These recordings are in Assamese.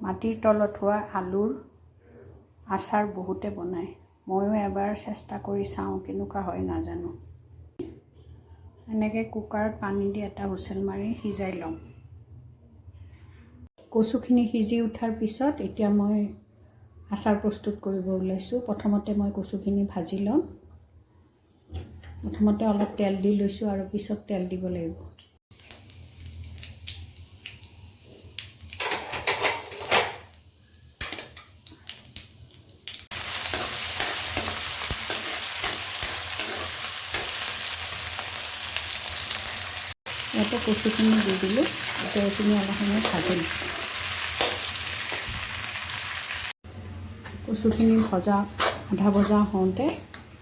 মাটিৰ তলত হোৱা আলুৰ আচাৰ বহুতে বনায়। ময়ো এবাৰ চেষ্টা কৰি চাওঁ, কেনেকুৱা হয় নাজানো। এনেকৈ কুকাৰত পানী দি এটা হুইচেল মাৰি সিজাই লওঁ। কচুখিনি সিজি উঠাৰ পিছত এতিয়া মই আচাৰ প্ৰস্তুত কৰিব ওলাইছোঁ। প্ৰথমতে মই কচুখিনি ভাজি ল'ম। প্ৰথমতে অলপ তেল দি লৈছোঁ আৰু পিছত তেল দিব লাগিব। ইয়াতে কচুখিনি দি দিলোঁ। এতিয়া এইখিনি অলপ সময় ভাজিম। কচুখিনি আধা ভজা হওঁতে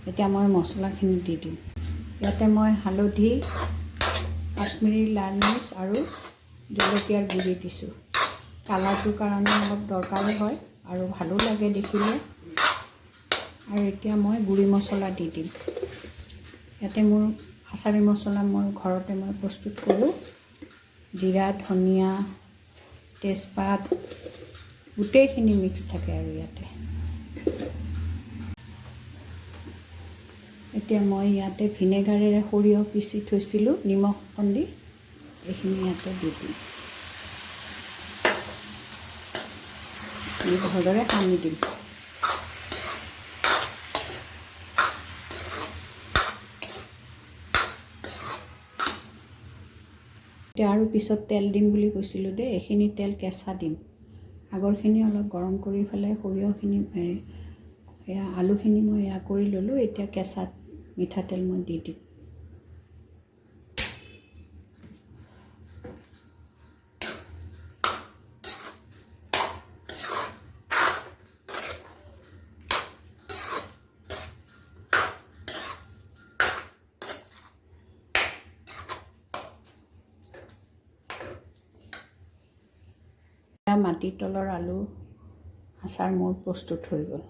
এতিয়া মই মছলাখিনি দি দিম। ইয়াতে মই হালধি, কাশ্মীৰী লাল মিৰ্চ আৰু জলকীয়াৰ গুড়ি দিছোঁ। কালাৰটোৰ কাৰণে অলপ দৰকাৰী হয় আৰু ভালো লাগে দেখিলে। আৰু এতিয়া মই গুড়ি মছলা দি দিম। ইয়াতে মোৰ আচাৰী মছলা মই ঘৰতে প্ৰস্তুত কৰোঁ। জিৰা, ধনিয়া, তেজপাত গোটেইখিনি মিক্স থাকে আৰু ইয়াতে। এতিয়া মই ইয়াতে ভিনেগাৰেৰে সৰিয়হ পিচি থৈছিলোঁ, নিমখ অকণ দি এইখিনি ইয়াতে দি দিম। ভালদৰে সানি দিম। এতিয়া আৰু পিছত তেল দিম বুলি কৈছিলোঁ দেই, এইখিনি তেল কেঁচা দিম। আগৰখিনি অলপ গৰম কৰি পেলাই সৰিয়হখিনি আলুখিনি মই কৰি ল'লোঁ। এতিয়া কেঁচা মিঠাতেল মই দি দিম। মাটিৰ তলৰ আলু আচাৰ মোৰ প্ৰস্তুত হৈ গ'ল।